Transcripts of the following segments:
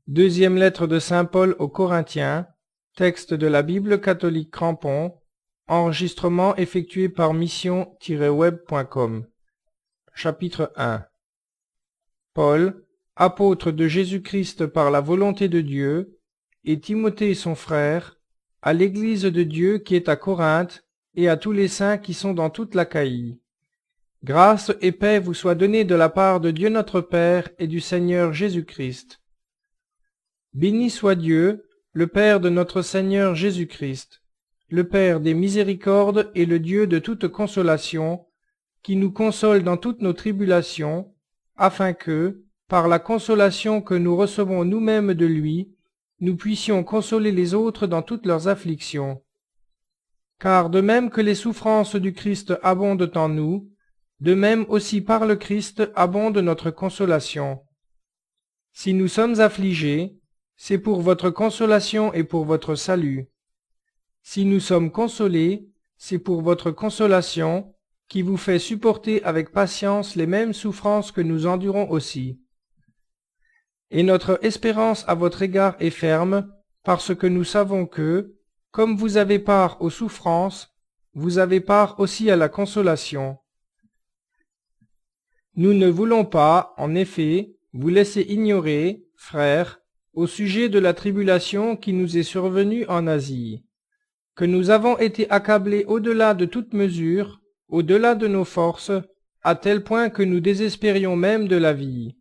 Deuxième lettre de saint Paul aux Corinthiens, texte de la Bible catholique Crampon, enregistrement effectué par mission-web.com. Chapitre 1. Paul, apôtre de Jésus-Christ par la volonté de Dieu, et Timothée son frère, à l'Église de Dieu qui est à Corinthe, et à tous les saints qui sont dans toute l'Achaïe. Grâce et paix vous soient données de la part de Dieu notre Père et du Seigneur Jésus-Christ. Béni soit Dieu, le Père de notre Seigneur Jésus-Christ, le Père des miséricordes et le Dieu de toute consolation, qui nous console dans toutes nos tribulations, afin que, par la consolation que nous recevons nous-mêmes de lui, nous puissions consoler les autres dans toutes leurs afflictions. Car de même que les souffrances du Christ abondent en nous, de même aussi par le Christ abonde notre consolation. Si nous sommes affligés, c'est pour votre consolation et pour votre salut. Si nous sommes consolés, c'est pour votre consolation, qui vous fait supporter avec patience les mêmes souffrances que nous endurons aussi. Et notre espérance à votre égard est ferme, parce que nous savons que, comme vous avez part aux souffrances, vous avez part aussi à la consolation. Nous ne voulons pas, en effet, vous laisser ignorer, frères, au sujet de la tribulation qui nous est survenue en Asie, que nous avons été accablés au-delà de toute mesure, au-delà de nos forces, à tel point que nous désespérions même de la vie.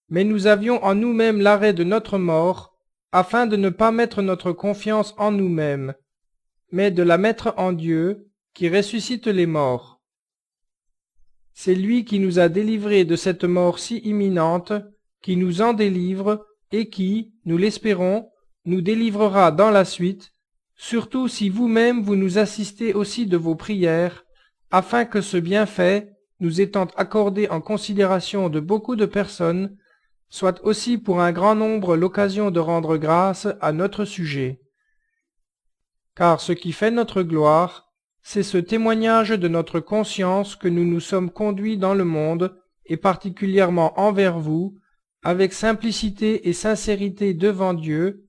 Mais nous avions en nous-mêmes l'arrêt de notre mort, afin de ne pas mettre notre confiance en nous-mêmes, mais de la mettre en Dieu, qui ressuscite les morts. C'est lui qui nous a délivrés de cette mort si imminente, qui nous en délivre, et qui, nous l'espérons, nous délivrera dans la suite, surtout si vous-même vous nous assistez aussi de vos prières, afin que ce bienfait, nous étant accordé en considération de beaucoup de personnes, soit aussi pour un grand nombre l'occasion de rendre grâce à notre sujet. Car ce qui fait notre gloire, c'est ce témoignage de notre conscience que nous nous sommes conduits dans le monde, et particulièrement envers vous, avec simplicité et sincérité devant Dieu,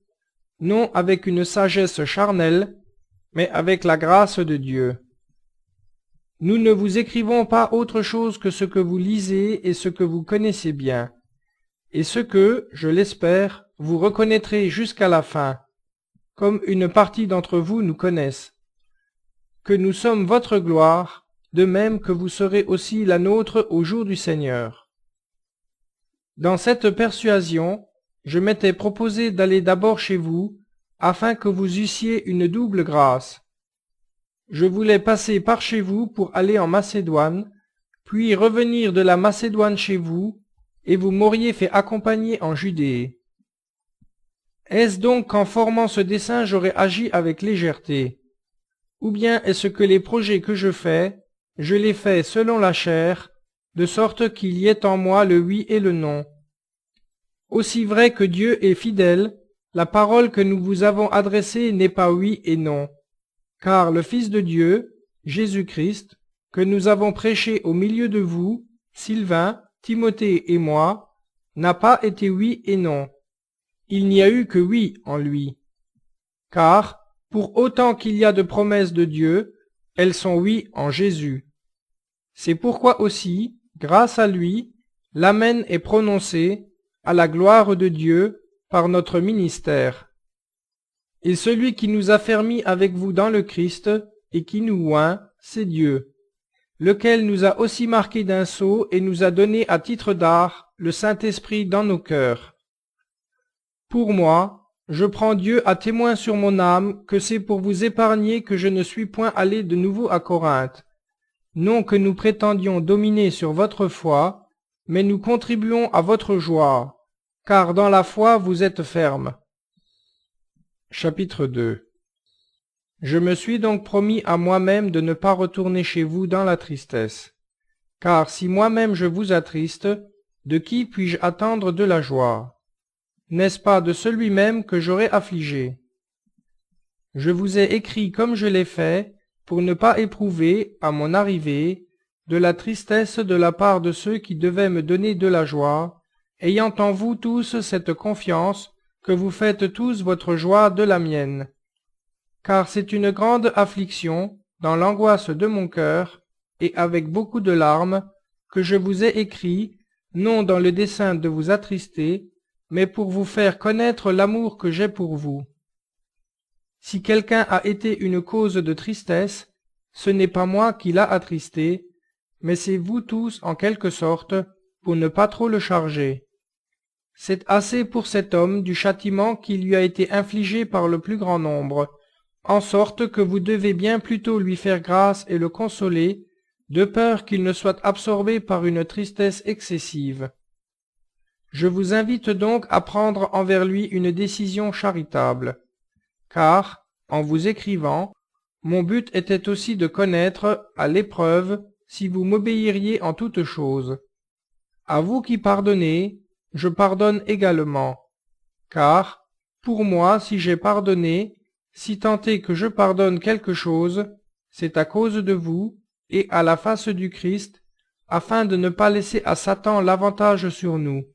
non avec une sagesse charnelle, mais avec la grâce de Dieu. Nous ne vous écrivons pas autre chose que ce que vous lisez et ce que vous connaissez bien, et ce que, je l'espère, vous reconnaîtrez jusqu'à la fin, comme une partie d'entre vous nous connaissent, que nous sommes votre gloire, de même que vous serez aussi la nôtre au jour du Seigneur. Dans cette persuasion, je m'étais proposé d'aller d'abord chez vous, afin que vous eussiez une double grâce. Je voulais passer par chez vous pour aller en Macédoine, puis revenir de la Macédoine chez vous, et vous m'auriez fait accompagner en Judée. Est-ce donc qu'en formant ce dessein j'aurais agi avec légèreté? Ou bien est-ce que les projets que je les fais selon la chair, de sorte qu'il y ait en moi le oui et le non? Aussi vrai que Dieu est fidèle, la parole que nous vous avons adressée n'est pas oui et non, car le Fils de Dieu, Jésus-Christ, que nous avons prêché au milieu de vous, Sylvain, Timothée et moi, n'a pas été oui et non. Il n'y a eu que oui en lui. Car, pour autant qu'il y a de promesses de Dieu, elles sont oui en Jésus. C'est pourquoi aussi, grâce à lui, l'Amen est prononcé, à la gloire de Dieu, par notre ministère. Et celui qui nous a fermis avec vous dans le Christ, et qui nous oint, c'est Dieu, lequel nous a aussi marqués d'un sceau et nous a donné à titre d'art le Saint-Esprit dans nos cœurs. Pour moi, je prends Dieu à témoin sur mon âme que c'est pour vous épargner que je ne suis point allé de nouveau à Corinthe. Non que nous prétendions dominer sur votre foi, mais nous contribuons à votre joie, car dans la foi vous êtes fermes. Chapitre 2. Je me suis donc promis à moi-même de ne pas retourner chez vous dans la tristesse. Car si moi-même je vous attriste, de qui puis-je attendre de la joie? N'est-ce pas de celui même que j'aurai affligé? Je vous ai écrit comme je l'ai fait, pour ne pas éprouver, à mon arrivée, de la tristesse de la part de ceux qui devaient me donner de la joie, ayant en vous tous cette confiance, que vous faites tous votre joie de la mienne. Car c'est une grande affliction, dans l'angoisse de mon cœur, et avec beaucoup de larmes, que je vous ai écrit, non dans le dessein de vous attrister, mais pour vous faire connaître l'amour que j'ai pour vous. Si quelqu'un a été une cause de tristesse, ce n'est pas moi qui l'a attristé, mais c'est vous tous en quelque sorte, pour ne pas trop le charger. C'est assez pour cet homme du châtiment qui lui a été infligé par le plus grand nombre, en sorte que vous devez bien plutôt lui faire grâce et le consoler, de peur qu'il ne soit absorbé par une tristesse excessive. Je vous invite donc à prendre envers lui une décision charitable, car, en vous écrivant, mon but était aussi de connaître, à l'épreuve, si vous m'obéiriez en toutes choses. À vous qui pardonnez, je pardonne également, car, pour moi, si j'ai pardonné, si tant est que je pardonne quelque chose, c'est à cause de vous, et à la face du Christ, afin de ne pas laisser à Satan l'avantage sur nous,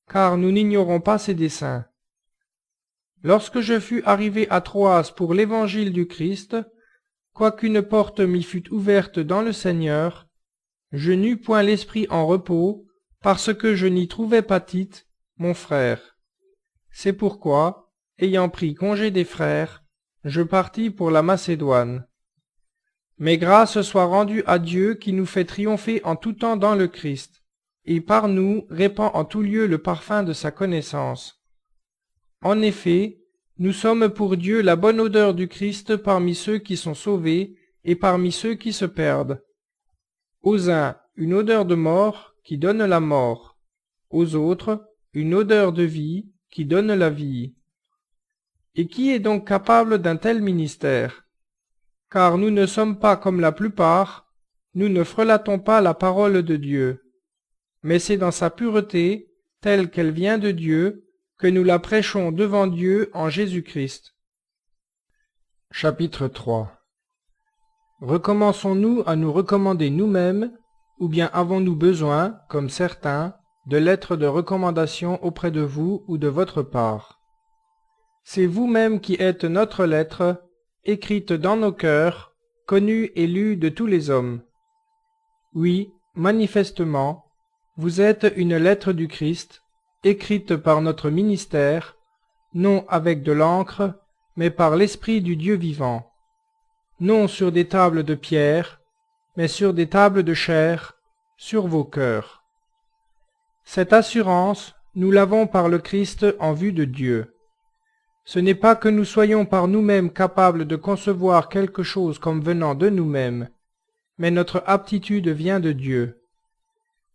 car nous n'ignorons pas ses desseins. Lorsque je fus arrivé à Troas pour l'évangile du Christ, quoiqu'une porte m'y fût ouverte dans le Seigneur, je n'eus point l'esprit en repos, parce que je n'y trouvais pas Tite, mon frère. C'est pourquoi, ayant pris congé des frères, je partis pour la Macédoine. Mais grâce soit rendue à Dieu qui nous fait triompher en tout temps dans le Christ, et par nous répand en tout lieu le parfum de sa connaissance. En effet, nous sommes pour Dieu la bonne odeur du Christ parmi ceux qui sont sauvés et parmi ceux qui se perdent. Aux uns, une odeur de mort qui donne la mort, aux autres, une odeur de vie qui donne la vie. Et qui est donc capable d'un tel ministère? Car nous ne sommes pas comme la plupart, nous ne frelatons pas la parole de Dieu, mais c'est dans sa pureté, telle qu'elle vient de Dieu, que nous la prêchons devant Dieu en Jésus-Christ. Chapitre 3. Recommençons-nous à nous recommander nous-mêmes, ou bien avons-nous besoin, comme certains, de lettres de recommandation auprès de vous ou de votre part? C'est vous-même qui êtes notre lettre, écrite dans nos cœurs, connue et lue de tous les hommes. Oui, manifestement, vous êtes une lettre du Christ, écrite par notre ministère, non avec de l'encre, mais par l'Esprit du Dieu vivant, non sur des tables de pierre, mais sur des tables de chair, sur vos cœurs. Cette assurance, nous l'avons par le Christ en vue de Dieu. Ce n'est pas que nous soyons par nous-mêmes capables de concevoir quelque chose comme venant de nous-mêmes, mais notre aptitude vient de Dieu.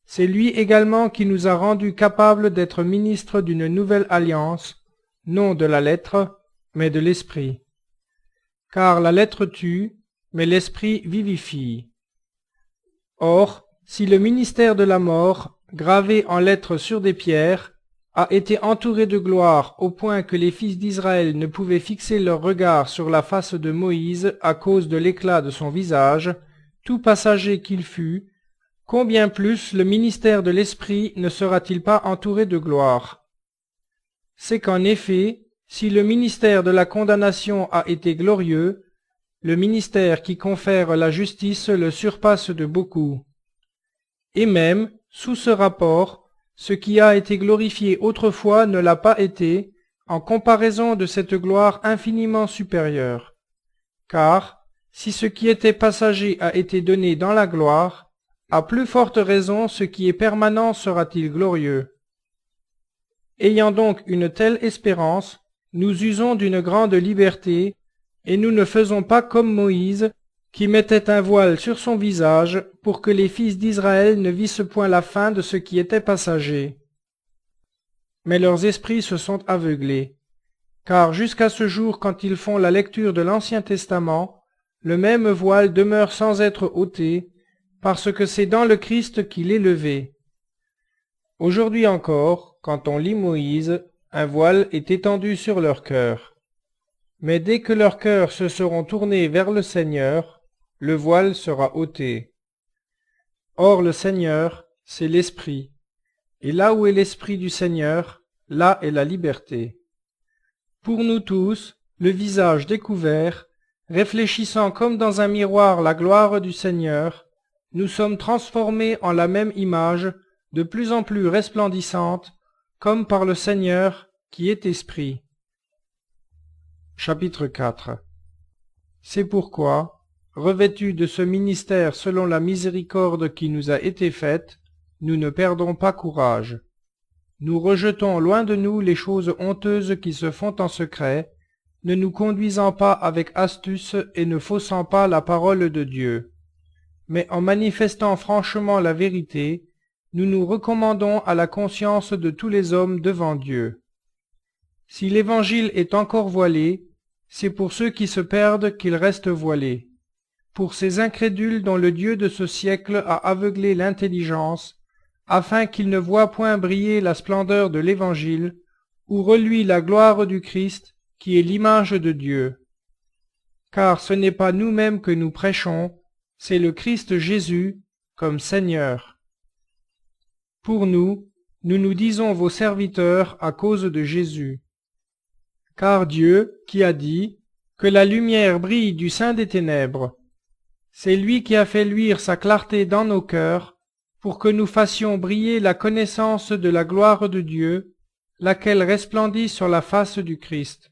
C'est lui également qui nous a rendus capables d'être ministres d'une nouvelle alliance, non de la lettre, mais de l'esprit. Car la lettre tue, mais l'esprit vivifie. Or, si le ministère de la mort, gravé en lettres sur des pierres, a été entouré de gloire au point que les fils d'Israël ne pouvaient fixer leur regard sur la face de Moïse à cause de l'éclat de son visage, tout passager qu'il fût, combien plus le ministère de l'Esprit ne sera-t-il pas entouré de gloire? C'est qu'en effet, si le ministère de la condamnation a été glorieux, le ministère qui confère la justice le surpasse de beaucoup. Et même, sous ce rapport, ce qui a été glorifié autrefois ne l'a pas été, en comparaison de cette gloire infiniment supérieure. Car, si ce qui était passager a été donné dans la gloire, à plus forte raison ce qui est permanent sera-t-il glorieux. Ayant donc une telle espérance, nous usons d'une grande liberté, et nous ne faisons pas comme Moïse, qui mettait un voile sur son visage, pour que les fils d'Israël ne vissent point la fin de ce qui était passager. Mais leurs esprits se sont aveuglés, car jusqu'à ce jour, quand ils font la lecture de l'Ancien Testament, le même voile demeure sans être ôté, parce que c'est dans le Christ qu'il est levé. Aujourd'hui encore, quand on lit Moïse, un voile est étendu sur leur cœur. Mais dès que leurs cœurs se seront tournés vers le Seigneur, le voile sera ôté. Or le Seigneur, c'est l'Esprit, et là où est l'Esprit du Seigneur, là est la liberté. Pour nous tous, le visage découvert, réfléchissant comme dans un miroir la gloire du Seigneur, nous sommes transformés en la même image, de plus en plus resplendissante, comme par le Seigneur qui est Esprit. Chapitre 4. C'est pourquoi, revêtus de ce ministère selon la miséricorde qui nous a été faite, nous ne perdons pas courage. Nous rejetons loin de nous les choses honteuses qui se font en secret, ne nous conduisant pas avec astuce et ne faussant pas la parole de Dieu. Mais en manifestant franchement la vérité, nous nous recommandons à la conscience de tous les hommes devant Dieu. Si l'Évangile est encore voilé, c'est pour ceux qui se perdent qu'il reste voilé, pour ces incrédules dont le Dieu de ce siècle a aveuglé l'intelligence, afin qu'ils ne voient point briller la splendeur de l'Évangile, où reluit la gloire du Christ, qui est l'image de Dieu. Car ce n'est pas nous-mêmes que nous prêchons, c'est le Christ Jésus comme Seigneur. Pour nous, nous nous disons vos serviteurs à cause de Jésus. Car Dieu, qui a dit que la lumière brille du sein des ténèbres, c'est lui qui a fait luire sa clarté dans nos cœurs, pour que nous fassions briller la connaissance de la gloire de Dieu, laquelle resplendit sur la face du Christ.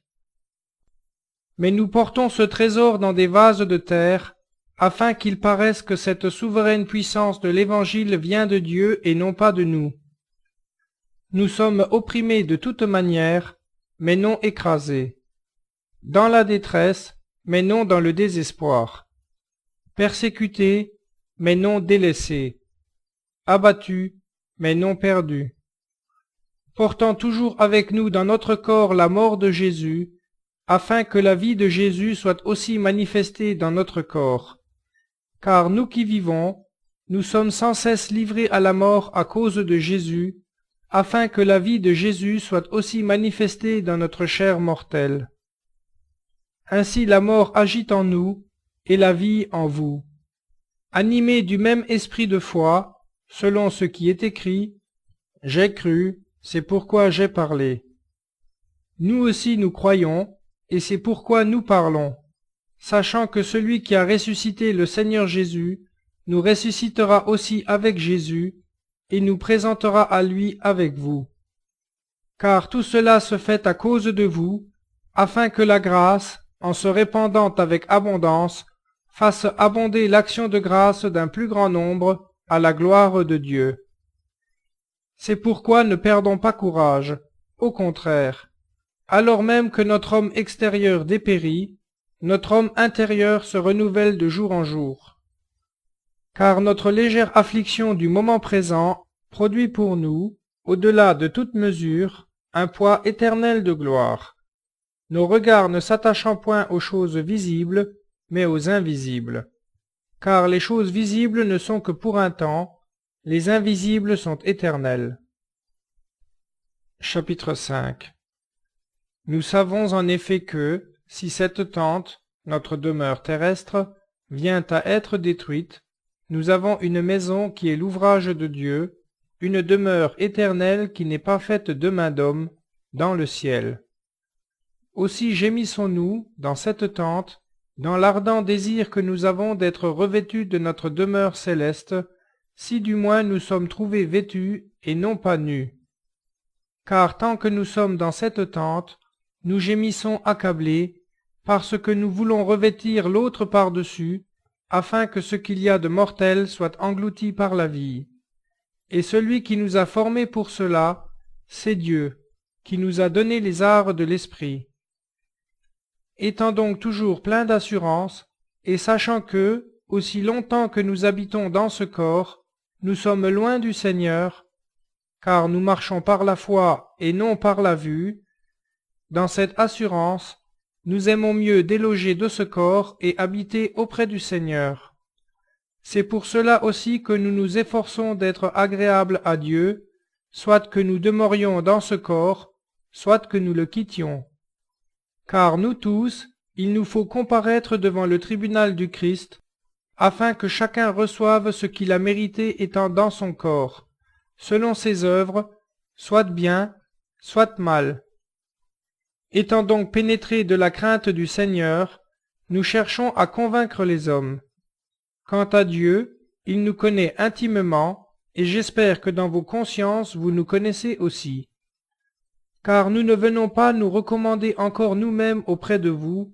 Mais nous portons ce trésor dans des vases de terre, afin qu'il paraisse que cette souveraine puissance de l'Évangile vient de Dieu et non pas de nous. Nous sommes opprimés de toute manière, mais non écrasés, dans la détresse, mais non dans le désespoir, persécutés, mais non délaissés, abattus, mais non perdus, portant toujours avec nous dans notre corps la mort de Jésus, afin que la vie de Jésus soit aussi manifestée dans notre corps. Car nous qui vivons, nous sommes sans cesse livrés à la mort à cause de Jésus, afin que la vie de Jésus soit aussi manifestée dans notre chair mortelle. Ainsi la mort agit en nous, et la vie en vous. Animés du même esprit de foi, selon ce qui est écrit, « J'ai cru, c'est pourquoi j'ai parlé. » Nous aussi nous croyons, et c'est pourquoi nous parlons, sachant que celui qui a ressuscité le Seigneur Jésus nous ressuscitera aussi avec Jésus, et nous présentera à lui avec vous. Car tout cela se fait à cause de vous, afin que la grâce, en se répandant avec abondance, fasse abonder l'action de grâce d'un plus grand nombre, à la gloire de Dieu. C'est pourquoi ne perdons pas courage, au contraire. Alors même que notre homme extérieur dépérit, notre homme intérieur se renouvelle de jour en jour. Car notre légère affliction du moment présent produit pour nous, au-delà de toute mesure, un poids éternel de gloire, nos regards ne s'attachant point aux choses visibles, mais aux invisibles. Car les choses visibles ne sont que pour un temps, les invisibles sont éternels. Chapitre 5. Nous savons en effet que, si cette tente, notre demeure terrestre, vient à être détruite, nous avons une maison qui est l'ouvrage de Dieu, une demeure éternelle qui n'est pas faite de main d'homme, dans le ciel. Aussi gémissons-nous, dans cette tente, dans l'ardent désir que nous avons d'être revêtus de notre demeure céleste, si du moins nous sommes trouvés vêtus et non pas nus. Car tant que nous sommes dans cette tente, nous gémissons accablés, parce que nous voulons revêtir l'autre par-dessus, afin que ce qu'il y a de mortel soit englouti par la vie. Et celui qui nous a formés pour cela, c'est Dieu, qui nous a donné les arts de l'esprit. Étant donc toujours plein d'assurance, et sachant que, aussi longtemps que nous habitons dans ce corps, nous sommes loin du Seigneur, car nous marchons par la foi et non par la vue, dans cette assurance, nous aimons mieux déloger de ce corps et habiter auprès du Seigneur. C'est pour cela aussi que nous nous efforçons d'être agréables à Dieu, soit que nous demeurions dans ce corps, soit que nous le quittions. Car nous tous, il nous faut comparaître devant le tribunal du Christ, afin que chacun reçoive ce qu'il a mérité étant dans son corps, selon ses œuvres, soit bien, soit mal. Étant donc pénétrés de la crainte du Seigneur, nous cherchons à convaincre les hommes. Quant à Dieu, il nous connaît intimement, et j'espère que dans vos consciences vous nous connaissez aussi. Car nous ne venons pas nous recommander encore nous-mêmes auprès de vous,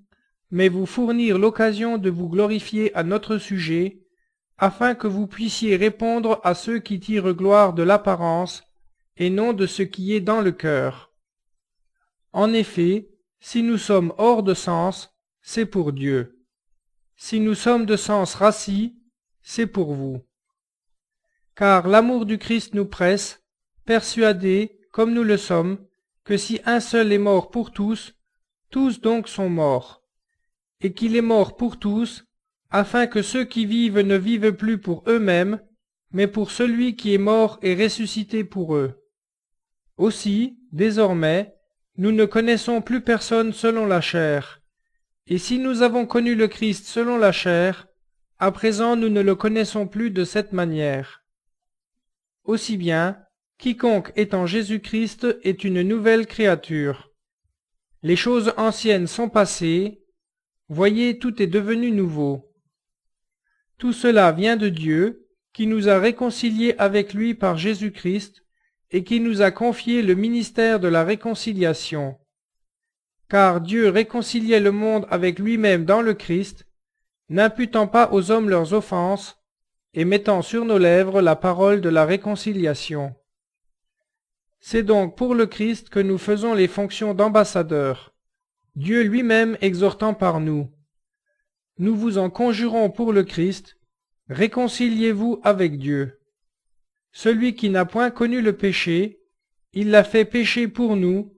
mais vous fournir l'occasion de vous glorifier à notre sujet, afin que vous puissiez répondre à ceux qui tirent gloire de l'apparence, et non de ce qui est dans le cœur. En effet, si nous sommes hors de sens, c'est pour Dieu. Si nous sommes de sens rassis, c'est pour vous. Car l'amour du Christ nous presse, persuadés, comme nous le sommes, que si un seul est mort pour tous, tous donc sont morts, et qu'il est mort pour tous, afin que ceux qui vivent ne vivent plus pour eux-mêmes, mais pour celui qui est mort et ressuscité pour eux. Aussi, désormais, nous ne connaissons plus personne selon la chair, et si nous avons connu le Christ selon la chair, à présent nous ne le connaissons plus de cette manière. Aussi bien, quiconque est en Jésus-Christ est une nouvelle créature. Les choses anciennes sont passées, voyez, tout est devenu nouveau. Tout cela vient de Dieu, qui nous a réconciliés avec lui par Jésus-Christ, et qui nous a confié le ministère de la réconciliation. Car Dieu réconciliait le monde avec lui-même dans le Christ, n'imputant pas aux hommes leurs offenses, et mettant sur nos lèvres la parole de la réconciliation. C'est donc pour le Christ que nous faisons les fonctions d'ambassadeurs, Dieu lui-même exhortant par nous. Nous vous en conjurons pour le Christ, réconciliez-vous avec Dieu. Celui qui n'a point connu le péché, il l'a fait pécher pour nous,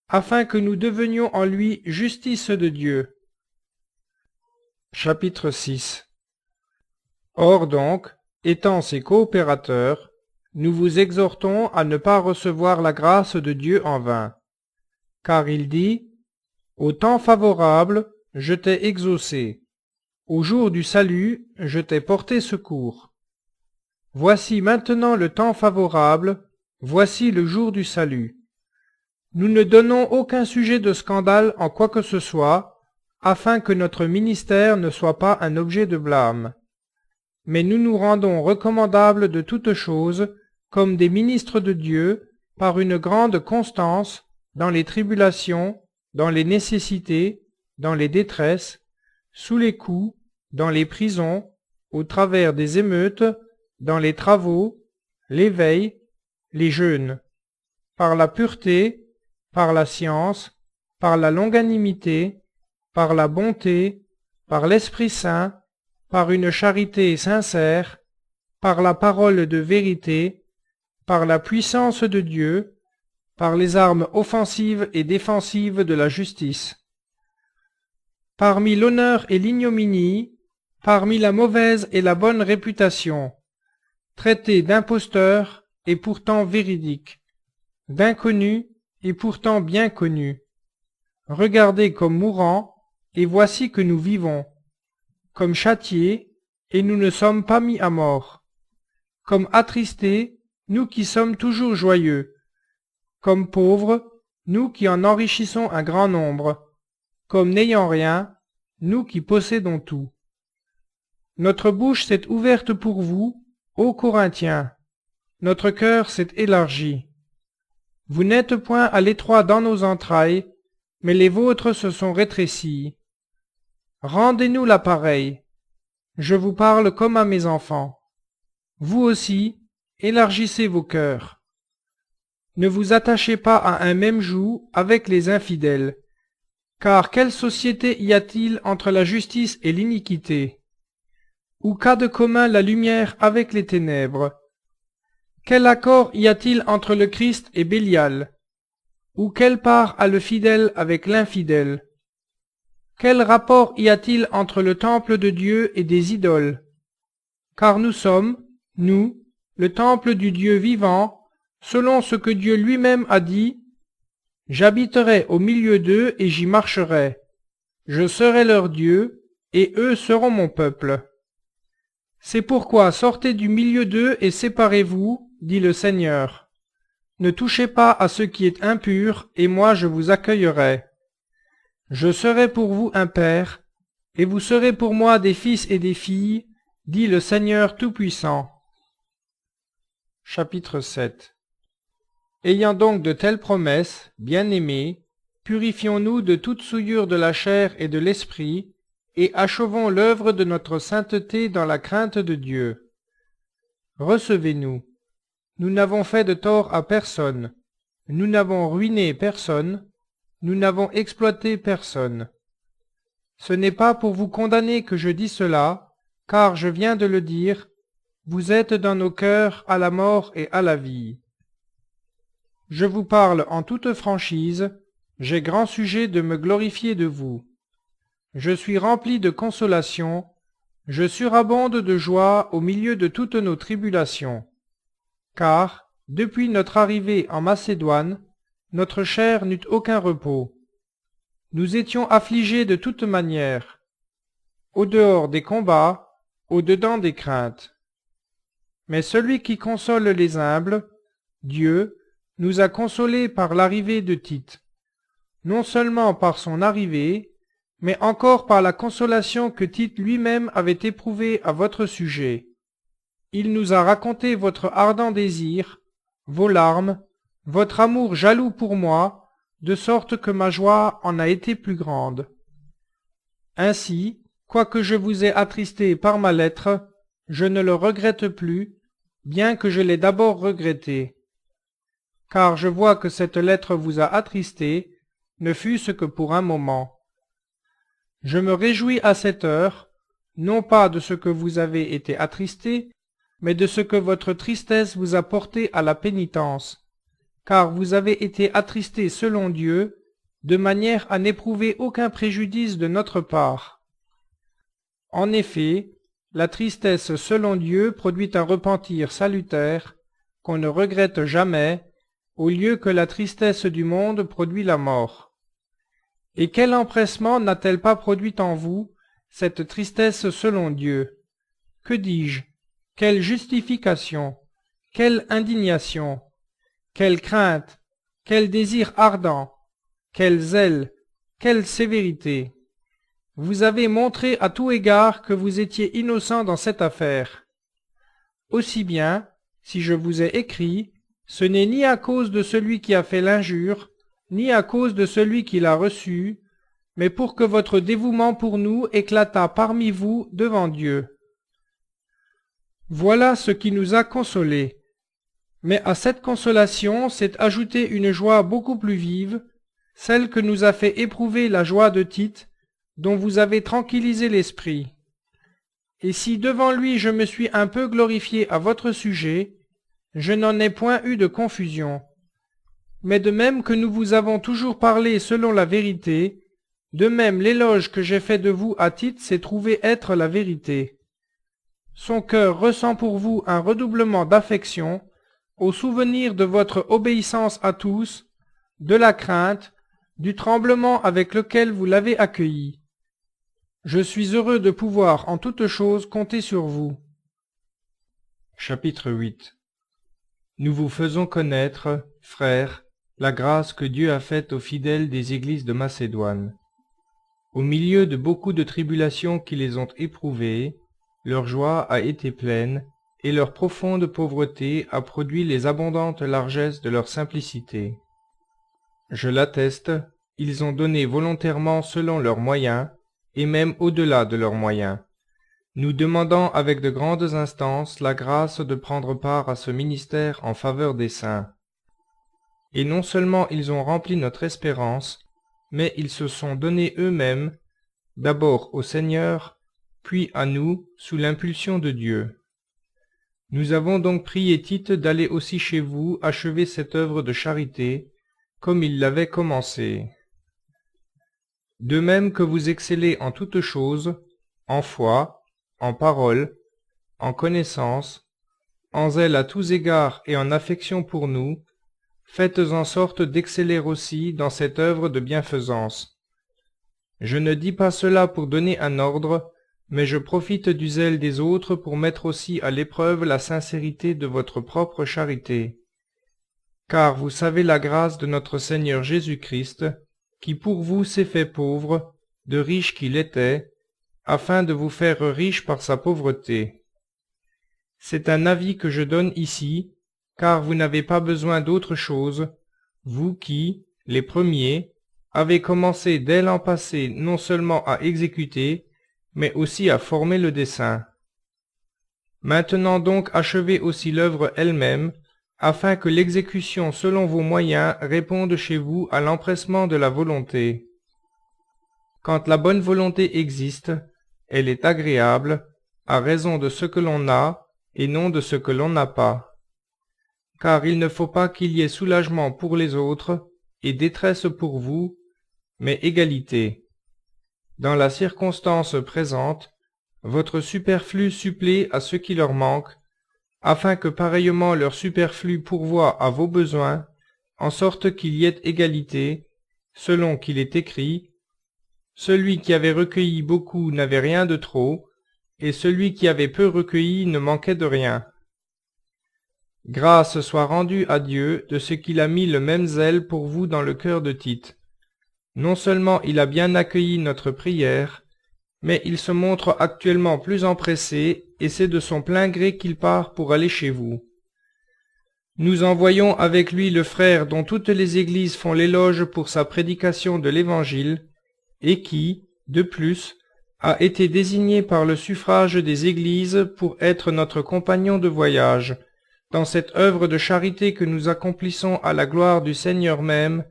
afin que nous devenions en lui justice de Dieu. Chapitre 6. Or donc, étant ses coopérateurs, nous vous exhortons à ne pas recevoir la grâce de Dieu en vain. Car il dit, « Au temps favorable, je t'ai exaucé. Au jour du salut, je t'ai porté secours. » Voici maintenant le temps favorable, voici le jour du salut. Nous ne donnons aucun sujet de scandale en quoi que ce soit, afin que notre ministère ne soit pas un objet de blâme. Mais nous nous rendons recommandables de toutes choses, comme des ministres de Dieu, par une grande constance, dans les tribulations, dans les nécessités, dans les détresses, sous les coups, dans les prisons, au travers des émeutes, dans les travaux, les veilles, les jeûnes, par la pureté, par la science, par la longanimité, par la bonté, par l'Esprit Saint, par une charité sincère, par la parole de vérité, par la puissance de Dieu, par les armes offensives et défensives de la justice. Parmi l'honneur et l'ignominie, parmi la mauvaise et la bonne réputation, traité d'imposteur et pourtant véridique, d'inconnu et pourtant bien connu, regardé comme mourant, et voici que nous vivons, comme châtiés, et nous ne sommes pas mis à mort, comme attristés, nous qui sommes toujours joyeux, comme pauvres, nous qui en enrichissons un grand nombre, comme n'ayant rien, nous qui possédons tout. Notre bouche s'est ouverte pour vous, ô Corinthiens, notre cœur s'est élargi. Vous n'êtes point à l'étroit dans nos entrailles, mais les vôtres se sont rétrécis. Rendez-nous la pareille. Je vous parle comme à mes enfants. Vous aussi, élargissez vos cœurs. Ne vous attachez pas à un même joug avec les infidèles, car quelle société y a-t-il entre la justice et l'iniquité? Ou qu'a de commun la lumière avec les ténèbres? Quel accord y a-t-il entre le Christ et Bélial? Ou quelle part a le fidèle avec l'infidèle? Quel rapport y a-t-il entre le temple de Dieu et des idoles? Car nous sommes, nous, le temple du Dieu vivant, selon ce que Dieu lui-même a dit, « J'habiterai au milieu d'eux et j'y marcherai. Je serai leur Dieu, et eux seront mon peuple. » C'est pourquoi sortez du milieu d'eux et séparez-vous, dit le Seigneur. Ne touchez pas à ce qui est impur, et moi je vous accueillerai. Je serai pour vous un père, et vous serez pour moi des fils et des filles, dit le Seigneur Tout-Puissant. Chapitre 7. Ayant donc de telles promesses, bien-aimés, purifions-nous de toute souillure de la chair et de l'esprit, et achevons l'œuvre de notre sainteté dans la crainte de Dieu. Recevez-nous. Nous n'avons fait de tort à personne. Nous n'avons ruiné personne. Nous n'avons exploité personne. Ce n'est pas pour vous condamner que je dis cela, car je viens de le dire, vous êtes dans nos cœurs à la mort et à la vie. Je vous parle en toute franchise, j'ai grand sujet de me glorifier de vous. Je suis rempli de consolation, je surabonde de joie au milieu de toutes nos tribulations. Car, depuis notre arrivée en Macédoine, notre chair n'eut aucun repos. Nous étions affligés de toute manière, au dehors des combats, au dedans des craintes. Mais celui qui console les humbles, Dieu, nous a consolés par l'arrivée de Tite, non seulement par son arrivée, mais encore par la consolation que Tite lui-même avait éprouvée à votre sujet. Il nous a raconté votre ardent désir, vos larmes, votre amour jaloux pour moi, de sorte que ma joie en a été plus grande. Ainsi, quoique je vous ai attristé par ma lettre, je ne le regrette plus, bien que je l'ai d'abord regretté. Car je vois que cette lettre vous a attristé, ne fût-ce que pour un moment. Je me réjouis à cette heure, non pas de ce que vous avez été attristé, mais de ce que votre tristesse vous a porté à la pénitence, car vous avez été attristé selon Dieu, de manière à n'éprouver aucun préjudice de notre part. En effet, la tristesse selon Dieu produit un repentir salutaire, qu'on ne regrette jamais, au lieu que la tristesse du monde produit la mort. Et quel empressement n'a-t-elle pas produit en vous, cette tristesse selon Dieu? Que dis-je? Quelle justification, quelle indignation, quelle crainte, quel désir ardent, quel zèle, quelle sévérité. Vous avez montré à tout égard que vous étiez innocent dans cette affaire. Aussi bien, si je vous ai écrit, ce n'est ni à cause de celui qui a fait l'injure, ni à cause de celui qui l'a reçue, mais pour que votre dévouement pour nous éclatât parmi vous devant Dieu. Voilà ce qui nous a consolés. Mais à cette consolation s'est ajoutée une joie beaucoup plus vive, celle que nous a fait éprouver la joie de Tite, dont vous avez tranquillisé l'esprit. Et si devant lui je me suis un peu glorifié à votre sujet, je n'en ai point eu de confusion. Mais de même que nous vous avons toujours parlé selon la vérité, de même l'éloge que j'ai fait de vous à Tite s'est trouvé être la vérité. Son cœur ressent pour vous un redoublement d'affection, au souvenir de votre obéissance à tous, de la crainte, du tremblement avec lequel vous l'avez accueilli. Je suis heureux de pouvoir en toutes choses compter sur vous. Chapitre 8. Nous vous faisons connaître, frères, la grâce que Dieu a faite aux fidèles des églises de Macédoine. Au milieu de beaucoup de tribulations qui les ont éprouvées, leur joie a été pleine, et leur profonde pauvreté a produit les abondantes largesses de leur simplicité. Je l'atteste, ils ont donné volontairement selon leurs moyens, et même au-delà de leurs moyens, nous demandant avec de grandes instances la grâce de prendre part à ce ministère en faveur des saints. Et non seulement ils ont rempli notre espérance, mais ils se sont donnés eux-mêmes, d'abord au Seigneur, puis à nous, sous l'impulsion de Dieu. Nous avons donc prié Tite d'aller aussi chez vous achever cette œuvre de charité, comme il l'avait commencée. De même que vous excellez en toutes choses, en foi, en parole, en connaissance, en zèle à tous égards et en affection pour nous, faites en sorte d'exceller aussi dans cette œuvre de bienfaisance. Je ne dis pas cela pour donner un ordre, mais je profite du zèle des autres pour mettre aussi à l'épreuve la sincérité de votre propre charité. Car vous savez la grâce de notre Seigneur Jésus-Christ, qui pour vous s'est fait pauvre, de riche qu'il était, afin de vous faire riche par sa pauvreté. C'est un avis que je donne ici, car vous n'avez pas besoin d'autre chose, vous qui, les premiers, avez commencé dès l'an passé non seulement à exécuter, mais aussi à former le dessein. Maintenant donc achevez aussi l'œuvre elle-même, afin que l'exécution selon vos moyens réponde chez vous à l'empressement de la volonté. Quand la bonne volonté existe, elle est agréable, à raison de ce que l'on a, et non de ce que l'on n'a pas. Car il ne faut pas qu'il y ait soulagement pour les autres, et détresse pour vous, mais égalité. Dans la circonstance présente, votre superflu supplée à ce qui leur manque, afin que pareillement leur superflu pourvoie à vos besoins, en sorte qu'il y ait égalité, selon qu'il est écrit, « Celui qui avait recueilli beaucoup n'avait rien de trop, et celui qui avait peu recueilli ne manquait de rien. » Grâce soit rendue à Dieu de ce qu'il a mis le même zèle pour vous dans le cœur de Tite. Non seulement il a bien accueilli notre prière, mais il se montre actuellement plus empressé, et c'est de son plein gré qu'il part pour aller chez vous. Nous envoyons avec lui le frère dont toutes les églises font l'éloge pour sa prédication de l'Évangile, et qui, de plus, a été désigné par le suffrage des églises pour être notre compagnon de voyage, dans cette œuvre de charité que nous accomplissons à la gloire du Seigneur même,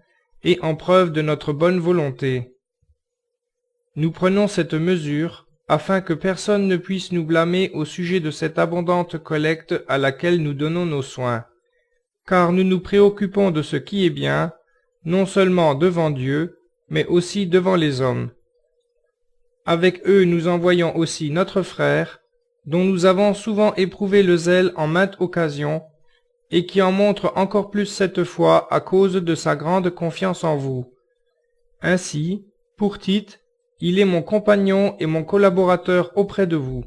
et en preuve de notre bonne volonté. Nous prenons cette mesure, afin que personne ne puisse nous blâmer au sujet de cette abondante collecte à laquelle nous donnons nos soins, car nous nous préoccupons de ce qui est bien, non seulement devant Dieu, mais aussi devant les hommes. Avec eux nous envoyons aussi notre frère, dont nous avons souvent éprouvé le zèle en maintes occasions, et qui en montre encore plus cette fois à cause de sa grande confiance en vous. Ainsi, pour Tite, il est mon compagnon et mon collaborateur auprès de vous.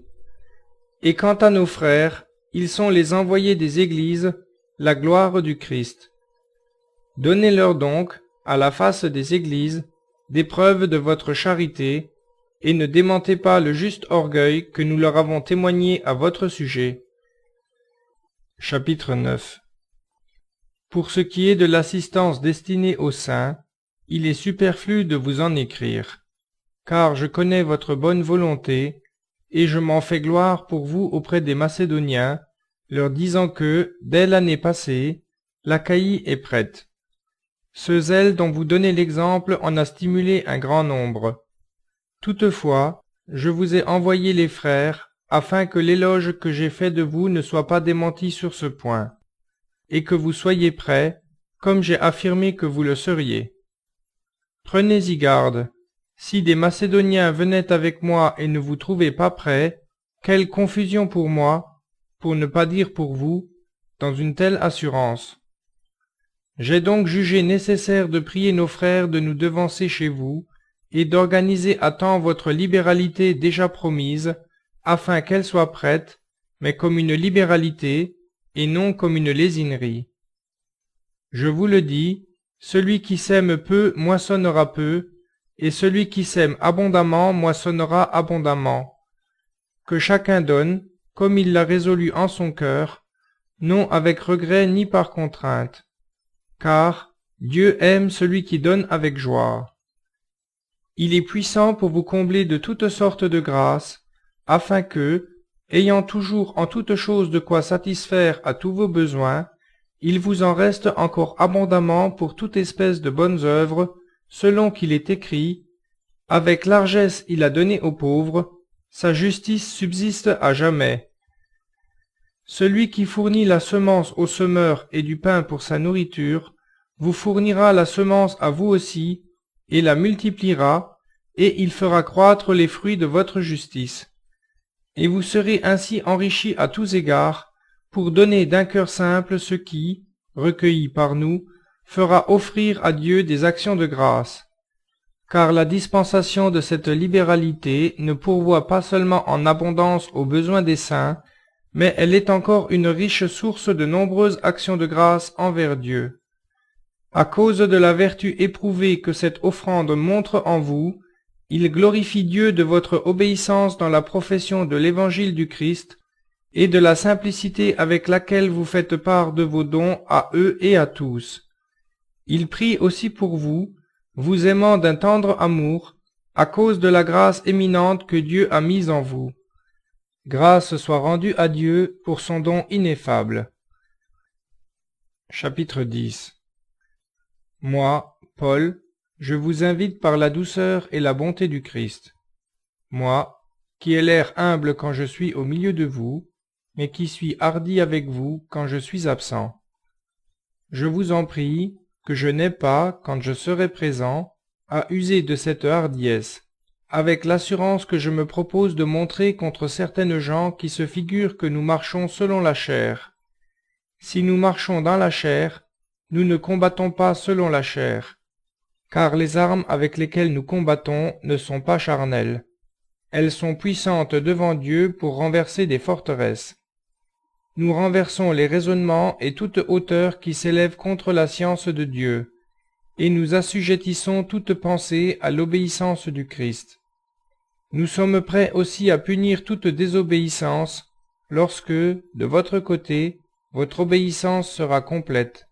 Et quant à nos frères, ils sont les envoyés des églises, la gloire du Christ. Donnez-leur donc, à la face des églises, des preuves de votre charité, et ne démentez pas le juste orgueil que nous leur avons témoigné à votre sujet. Chapitre 9. Pour ce qui est de l'assistance destinée aux saints, il est superflu de vous en écrire, car je connais votre bonne volonté, et je m'en fais gloire pour vous auprès des Macédoniens, leur disant que, dès l'année passée, l'Achaïe est prête. Ce zèle dont vous donnez l'exemple en a stimulé un grand nombre. Toutefois, je vous ai envoyé les frères, afin que l'éloge que j'ai fait de vous ne soit pas démenti sur ce point, et que vous soyez prêts, comme j'ai affirmé que vous le seriez. Prenez-y garde. Si des Macédoniens venaient avec moi et ne vous trouvaient pas prêts, quelle confusion pour moi, pour ne pas dire pour vous, dans une telle assurance. J'ai donc jugé nécessaire de prier nos frères de nous devancer chez vous, et d'organiser à temps votre libéralité déjà promise, afin qu'elle soit prête, mais comme une libéralité, et non comme une lésinerie. Je vous le dis, celui qui sème peu moissonnera peu, et celui qui sème abondamment moissonnera abondamment. Que chacun donne, comme il l'a résolu en son cœur, non avec regret ni par contrainte, car Dieu aime celui qui donne avec joie. Il est puissant pour vous combler de toutes sortes de grâces, afin que, ayant toujours en toutes choses de quoi satisfaire à tous vos besoins, il vous en reste encore abondamment pour toute espèce de bonnes œuvres, selon qu'il est écrit, « Avec largesse il a donné aux pauvres, sa justice subsiste à jamais. » Celui qui fournit la semence au semeur et du pain pour sa nourriture, vous fournira la semence à vous aussi, et la multipliera, et il fera croître les fruits de votre justice. Et vous serez ainsi enrichis à tous égards, pour donner d'un cœur simple ce qui, recueilli par nous, fera offrir à Dieu des actions de grâce. car la dispensation de cette libéralité ne pourvoit pas seulement en abondance aux besoins des saints, mais elle est encore une riche source de nombreuses actions de grâce envers Dieu. À cause de la vertu éprouvée que cette offrande montre en vous, il glorifie Dieu de votre obéissance dans la profession de l'évangile du Christ et de la simplicité avec laquelle vous faites part de vos dons à eux et à tous. Il prie aussi pour vous, vous aimant d'un tendre amour, à cause de la grâce éminente que Dieu a mise en vous. Grâce soit rendue à Dieu pour son don ineffable. Chapitre 10. Moi, Paul, je vous invite par la douceur et la bonté du Christ. Moi, qui ai l'air humble quand je suis au milieu de vous, mais qui suis hardi avec vous quand je suis absent. Je vous en prie, que je n'ai pas, quand je serai présent, à user de cette hardiesse, avec l'assurance que je me propose de montrer contre certaines gens qui se figurent que nous marchons selon la chair. Si nous marchons dans la chair, nous ne combattons pas selon la chair, car les armes avec lesquelles nous combattons ne sont pas charnelles. Elles sont puissantes devant Dieu pour renverser des forteresses. Nous renversons les raisonnements et toute hauteur qui s'élève contre la science de Dieu, et nous assujettissons toute pensée à l'obéissance du Christ. Nous sommes prêts aussi à punir toute désobéissance, lorsque, de votre côté, votre obéissance sera complète.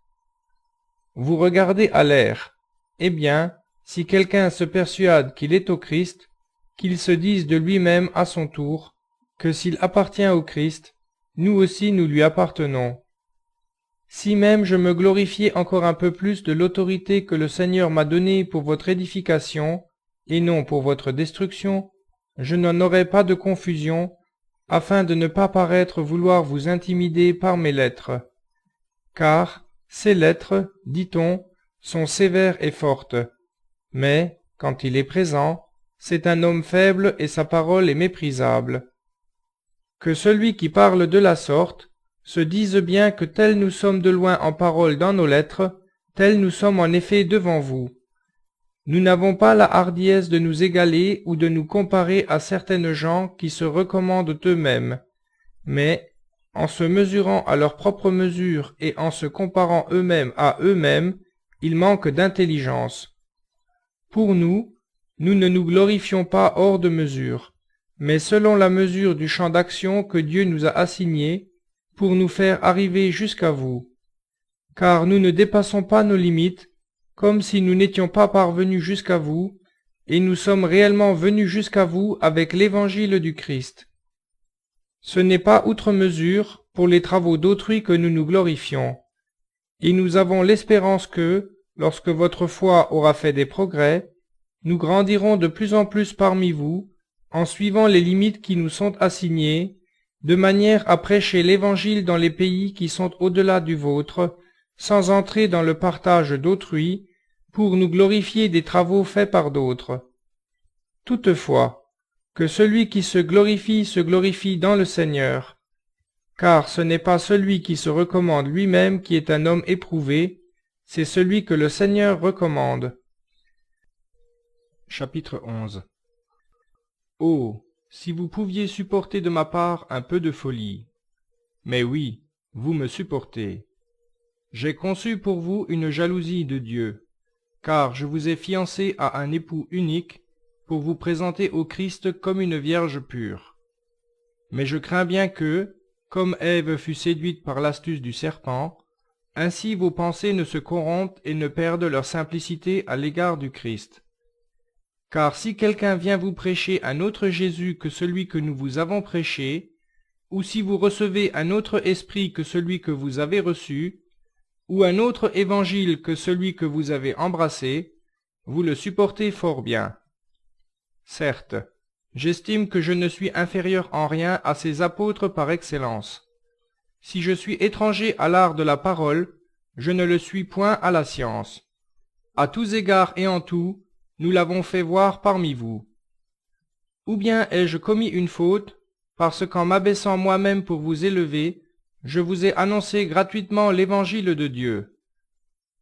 Vous regardez à l'air. Eh bien, si quelqu'un se persuade qu'il est au Christ, qu'il se dise de lui-même à son tour, que s'il appartient au Christ, nous aussi nous lui appartenons. Si même je me glorifiais encore un peu plus de l'autorité que le Seigneur m'a donnée pour votre édification, et non pour votre destruction, je n'en aurais pas de confusion, afin de ne pas paraître vouloir vous intimider par mes lettres. Car ces lettres, dit-on, sont sévères et fortes, mais, quand il est présent, c'est un homme faible et sa parole est méprisable. Que celui qui parle de la sorte se dise bien que tel nous sommes de loin en parole dans nos lettres, tel nous sommes en effet devant vous. Nous n'avons pas la hardiesse de nous égaler ou de nous comparer à certaines gens qui se recommandent eux-mêmes, mais, en se mesurant à leur propre mesure et en se comparant eux-mêmes à eux-mêmes, ils manquent d'intelligence. Pour nous, nous ne nous glorifions pas hors de mesure, mais selon la mesure du champ d'action que Dieu nous a assigné, pour nous faire arriver jusqu'à vous. Car nous ne dépassons pas nos limites, comme si nous n'étions pas parvenus jusqu'à vous, et nous sommes réellement venus jusqu'à vous avec l'évangile du Christ. Ce n'est pas outre mesure pour les travaux d'autrui que nous nous glorifions, et nous avons l'espérance que, lorsque votre foi aura fait des progrès, nous grandirons de plus en plus parmi vous, en suivant les limites qui nous sont assignées, de manière à prêcher l'Évangile dans les pays qui sont au-delà du vôtre, sans entrer dans le partage d'autrui, pour nous glorifier des travaux faits par d'autres. Toutefois, que celui qui se glorifie dans le Seigneur, car ce n'est pas celui qui se recommande lui-même qui est un homme éprouvé, c'est celui que le Seigneur recommande. Chapitre 11. Oh, si vous pouviez supporter de ma part un peu de folie. Mais oui, vous me supportez. J'ai conçu pour vous une jalousie de Dieu, car je vous ai fiancé à un époux unique, pour vous présenter au Christ comme une vierge pure. Mais je crains bien que, comme Ève fut séduite par l'astuce du serpent, ainsi vos pensées ne se corrompent et ne perdent leur simplicité à l'égard du Christ. Car si quelqu'un vient vous prêcher un autre Jésus que celui que nous vous avons prêché, ou si vous recevez un autre esprit que celui que vous avez reçu, ou un autre évangile que celui que vous avez embrassé, vous le supportez fort bien. Certes, j'estime que je ne suis inférieur en rien à ces apôtres par excellence. Si je suis étranger à l'art de la parole, je ne le suis point à la science. À tous égards et en tout, nous l'avons fait voir parmi vous. Ou bien ai-je commis une faute, parce qu'en m'abaissant moi-même pour vous élever, je vous ai annoncé gratuitement l'évangile de Dieu.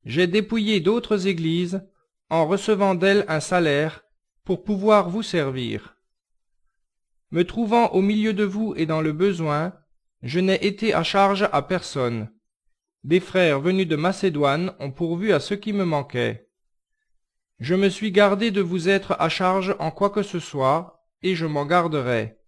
J'ai dépouillé d'autres églises, en recevant d'elle un salaire pour pouvoir vous servir. Me trouvant au milieu de vous et dans le besoin, je n'ai été à charge à personne. Des frères venus de Macédoine ont pourvu à ce qui me manquait. Je me suis gardé de vous être à charge en quoi que ce soit, et je m'en garderai.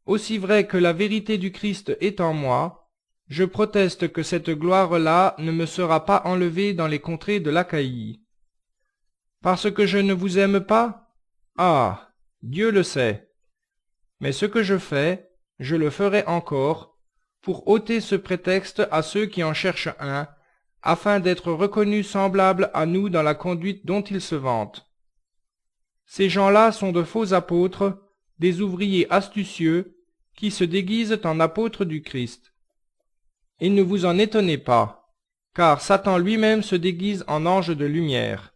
Aussi vrai que la vérité du Christ est en moi, je proteste que cette gloire-là ne me sera pas enlevée dans les contrées de l'Achaïe. Parce que je ne vous aime pas? Ah, Dieu le sait. Mais ce que je fais, je le ferai encore, pour ôter ce prétexte à ceux qui en cherchent un, afin d'être reconnus semblables à nous dans la conduite dont ils se vantent. Ces gens-là sont de faux apôtres, des ouvriers astucieux, qui se déguisent en apôtres du Christ. Et ne vous en étonnez pas, car Satan lui-même se déguise en ange de lumière.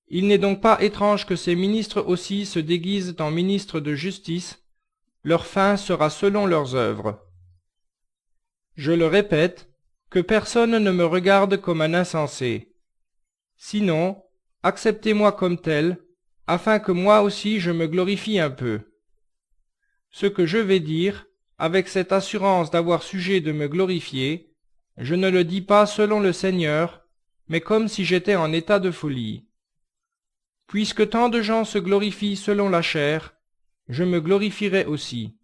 Il n'est donc pas étrange que ces ministres aussi se déguisent en ministres de justice, leur fin sera selon leurs œuvres. Je le répète, que personne ne me regarde comme un insensé. Sinon, acceptez-moi comme tel, afin que moi aussi je me glorifie un peu. Ce que je vais dire, avec cette assurance d'avoir sujet de me glorifier, je ne le dis pas selon le Seigneur, mais comme si j'étais en état de folie. Puisque tant de gens se glorifient selon la chair, je me glorifierai aussi.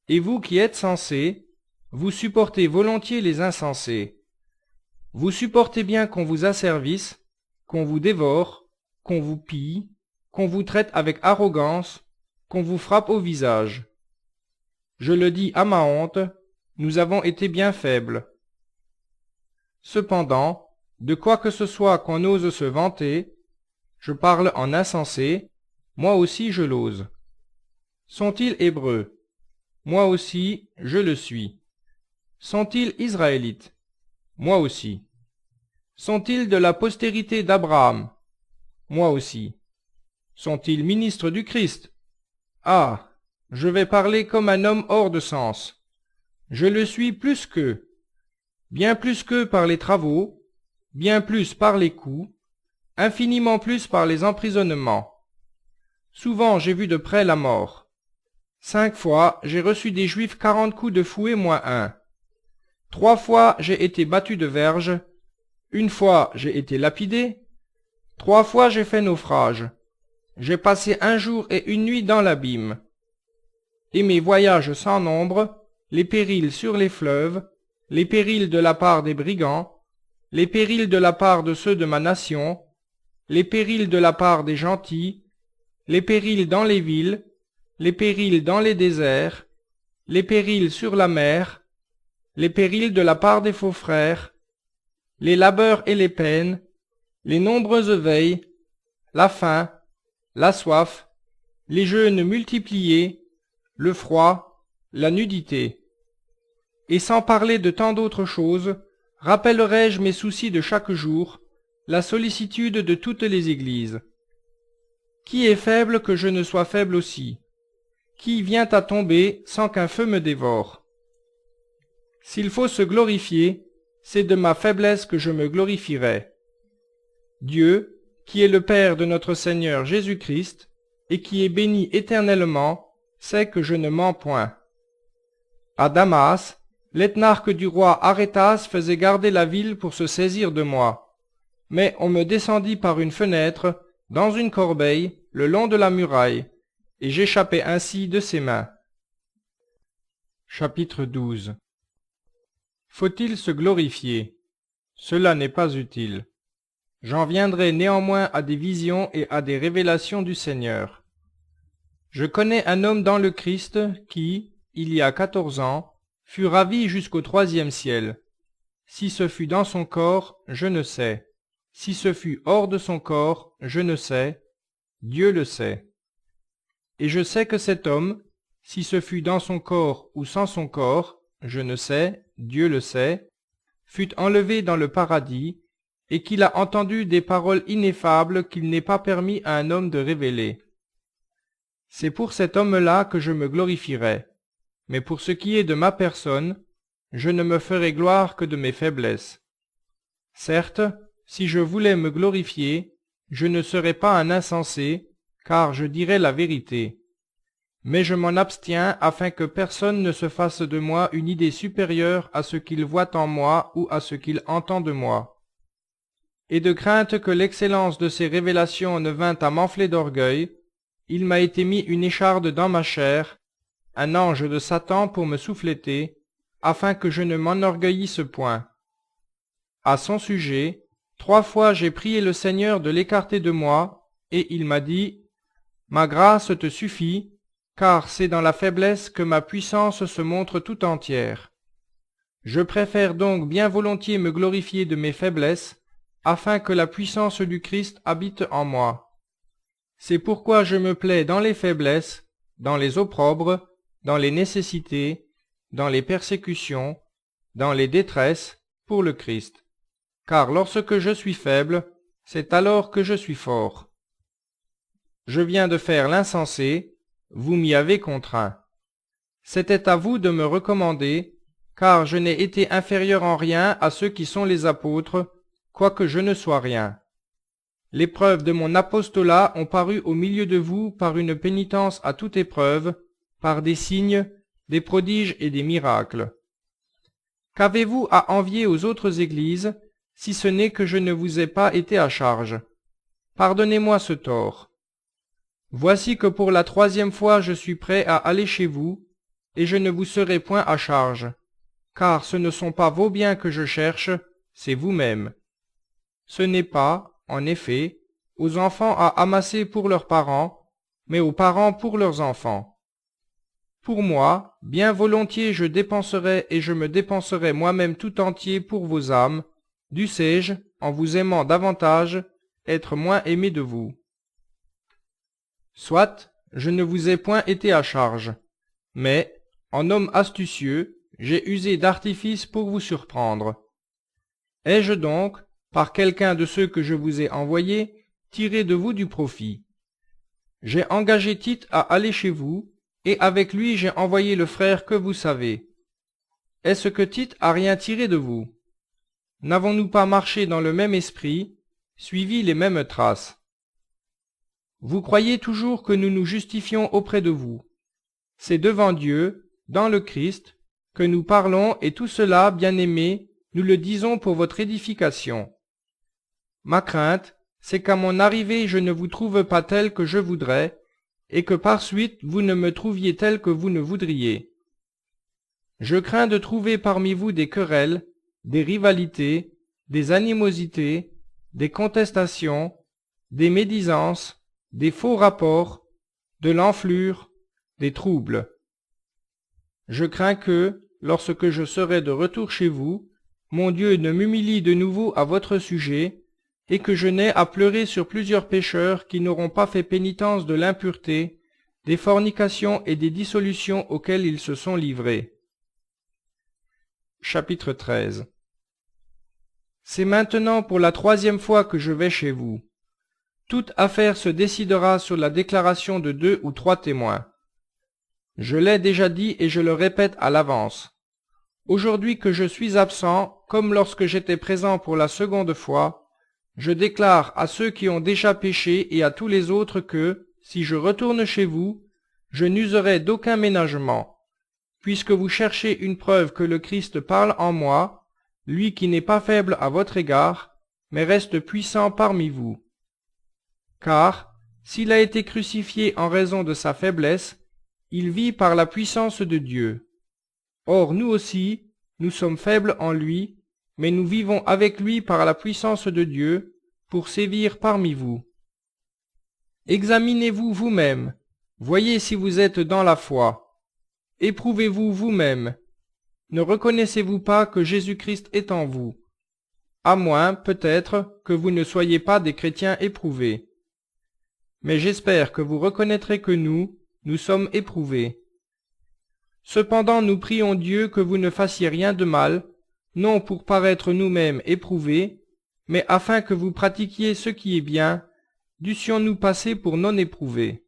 Et vous qui êtes sensés, vous supportez volontiers les insensés. Vous supportez bien qu'on vous asservisse, qu'on vous dévore, qu'on vous pille, qu'on vous traite avec arrogance, qu'on vous frappe au visage. Je le dis à ma honte, nous avons été bien faibles. Cependant, de quoi que ce soit qu'on ose se vanter, je parle en insensé, moi aussi je l'ose. Sont-ils hébreux? Moi aussi, je le suis. Sont-ils israélites? Moi aussi. Sont-ils de la postérité d'Abraham? Moi aussi. Sont-ils ministres du Christ? Ah, je vais parler comme un homme hors de sens. Je le suis plus qu'eux, bien plus qu'eux par les travaux, bien plus par les coups, infiniment plus par les emprisonnements. Souvent j'ai vu de près la mort. 5 fois j'ai reçu des Juifs 40 coups de fouet moins 1. 3 fois j'ai été battu de verge. 1 fois j'ai été lapidé. 3 fois j'ai fait naufrage. J'ai passé 1 jour et 1 nuit dans l'abîme. Et mes voyages sans nombre, les périls sur les fleuves, les périls de la part des brigands, les périls de la part de ceux de ma nation, les périls de la part des gentils, les périls dans les villes, les périls dans les déserts, les périls sur la mer, les périls de la part des faux frères, les labeurs et les peines, les nombreuses veilles, la faim, la soif, les jeûnes multipliés, le froid, la nudité. Et sans parler de tant d'autres choses, rappellerai-je mes soucis de chaque jour, la sollicitude de toutes les églises. Qui est faible que je ne sois faible aussi? Qui vient à tomber sans qu'un feu me dévore? S'il faut se glorifier, c'est de ma faiblesse que je me glorifierai. Dieu, qui est le Père de notre Seigneur Jésus-Christ, et qui est béni éternellement, sait que je ne mens point. À Damas, l'éthnarque du roi Arétas faisait garder la ville pour se saisir de moi. Mais on me descendit par une fenêtre, dans une corbeille, le long de la muraille, et j'échappai ainsi de ses mains. Chapitre 12. Faut-il se glorifier? Cela n'est pas utile. J'en viendrai néanmoins à des visions et à des révélations du Seigneur. Je connais un homme dans le Christ qui, il y a 14 ans, fut ravi jusqu'au 3e ciel. Si ce fut dans son corps, je ne sais. Si ce fut hors de son corps, je ne sais. Dieu le sait. Et je sais que cet homme, si ce fut dans son corps ou sans son corps, je ne sais, Dieu le sait, fut enlevé dans le paradis, et qu'il a entendu des paroles ineffables qu'il n'est pas permis à un homme de révéler. C'est pour cet homme-là que je me glorifierai, mais pour ce qui est de ma personne, je ne me ferai gloire que de mes faiblesses. Certes, si je voulais me glorifier, je ne serai pas un insensé, car je dirai la vérité. Mais je m'en abstiens afin que personne ne se fasse de moi une idée supérieure à ce qu'il voit en moi ou à ce qu'il entend de moi. Et de crainte que l'excellence de ces révélations ne vînt à m'enfler d'orgueil, il m'a été mis une écharde dans ma chair, un ange de Satan pour me souffléter, afin que je ne m'enorgueillisse point. À son sujet, 3 fois j'ai prié le Seigneur de l'écarter de moi, et il m'a dit, « Ma grâce te suffit, car c'est dans la faiblesse que ma puissance se montre tout entière. Je préfère donc bien volontiers me glorifier de mes faiblesses, afin que la puissance du Christ habite en moi. C'est pourquoi je me plais dans les faiblesses, dans les opprobres, dans les nécessités, dans les persécutions, dans les détresses, pour le Christ. Car lorsque je suis faible, c'est alors que je suis fort. Je viens de faire l'insensé, vous m'y avez contraint. C'était à vous de me recommander, car je n'ai été inférieur en rien à ceux qui sont les apôtres, quoique je ne sois rien. Les preuves de mon apostolat ont paru au milieu de vous par une pénitence à toute épreuve, par des signes, des prodiges et des miracles. Qu'avez-vous à envier aux autres églises, si ce n'est que je ne vous ai pas été à charge? Pardonnez-moi ce tort. Voici que pour la 3e fois je suis prêt à aller chez vous, et je ne vous serai point à charge, car ce ne sont pas vos biens que je cherche, c'est vous-même. Ce n'est pas, en effet, aux enfants à amasser pour leurs parents, mais aux parents pour leurs enfants. Pour moi, bien volontiers je dépenserai et je me dépenserai moi-même tout entier pour vos âmes, dussé-je, en vous aimant davantage, être moins aimé de vous. Soit, je ne vous ai point été à charge, mais, en homme astucieux, j'ai usé d'artifice pour vous surprendre. Ai-je donc, par quelqu'un de ceux que je vous ai envoyés, tiré de vous du profit? J'ai engagé Tite à aller chez vous, et avec lui j'ai envoyé le frère que vous savez. Est-ce que Tite a rien tiré de vous? N'avons-nous pas marché dans le même esprit, suivi les mêmes traces? Vous croyez toujours que nous nous justifions auprès de vous. C'est devant Dieu, dans le Christ, que nous parlons, et tout cela, bien-aimés, nous le disons pour votre édification. Ma crainte, c'est qu'à mon arrivée je ne vous trouve pas tel que je voudrais, et que par suite vous ne me trouviez tel que vous ne voudriez. Je crains de trouver parmi vous des querelles, des rivalités, des animosités, des contestations, des médisances, des faux rapports, de l'enflure, des troubles. Je crains que, lorsque je serai de retour chez vous, mon Dieu ne m'humilie de nouveau à votre sujet, et que je n'ai à pleurer sur plusieurs pécheurs qui n'auront pas fait pénitence de l'impureté, des fornications et des dissolutions auxquelles ils se sont livrés. Chapitre 13. C'est maintenant pour la 3e fois que je vais chez vous. Toute affaire se décidera sur la déclaration de 2 ou 3 témoins. Je l'ai déjà dit et je le répète à l'avance. Aujourd'hui que je suis absent, comme lorsque j'étais présent pour la 2e fois, je déclare à ceux qui ont déjà péché et à tous les autres que, si je retourne chez vous, je n'userai d'aucun ménagement, puisque vous cherchez une preuve que le Christ parle en moi, lui qui n'est pas faible à votre égard, mais reste puissant parmi vous. Car, s'il a été crucifié en raison de sa faiblesse, il vit par la puissance de Dieu. Or nous aussi, nous sommes faibles en lui, mais nous vivons avec lui par la puissance de Dieu, pour sévir parmi vous. Examinez-vous vous-même, voyez si vous êtes dans la foi. Éprouvez-vous vous-même. Ne reconnaissez-vous pas que Jésus-Christ est en vous? À moins, peut-être, que vous ne soyez pas des chrétiens éprouvés. Mais j'espère que vous reconnaîtrez que nous sommes éprouvés. Cependant nous prions Dieu que vous ne fassiez rien de mal, non pour paraître nous-mêmes éprouvés, mais afin que vous pratiquiez ce qui est bien, dussions-nous passer pour non éprouvés.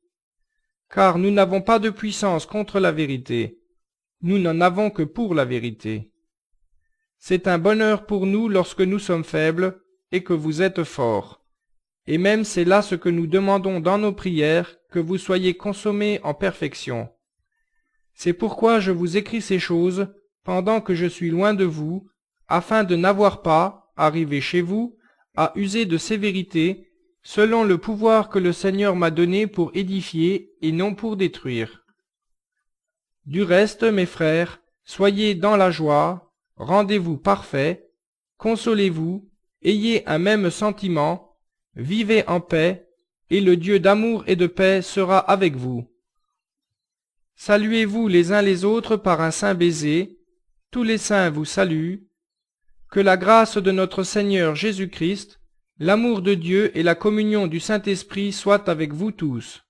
Car nous n'avons pas de puissance contre la vérité, nous n'en avons que pour la vérité. C'est un bonheur pour nous lorsque nous sommes faibles et que vous êtes forts, et même c'est là ce que nous demandons dans nos prières, que vous soyez consommés en perfection. C'est pourquoi je vous écris ces choses, pendant que je suis loin de vous, afin de n'avoir pas, arrivé chez vous, à user de sévérité, selon le pouvoir que le Seigneur m'a donné pour édifier et non pour détruire. Du reste, mes frères, soyez dans la joie, rendez-vous parfaits, consolez-vous, ayez un même sentiment, vivez en paix, et le Dieu d'amour et de paix sera avec vous. Saluez-vous les uns les autres par un saint baiser, tous les saints vous saluent. Que la grâce de notre Seigneur Jésus-Christ, l'amour de Dieu et la communion du Saint-Esprit soient avec vous tous.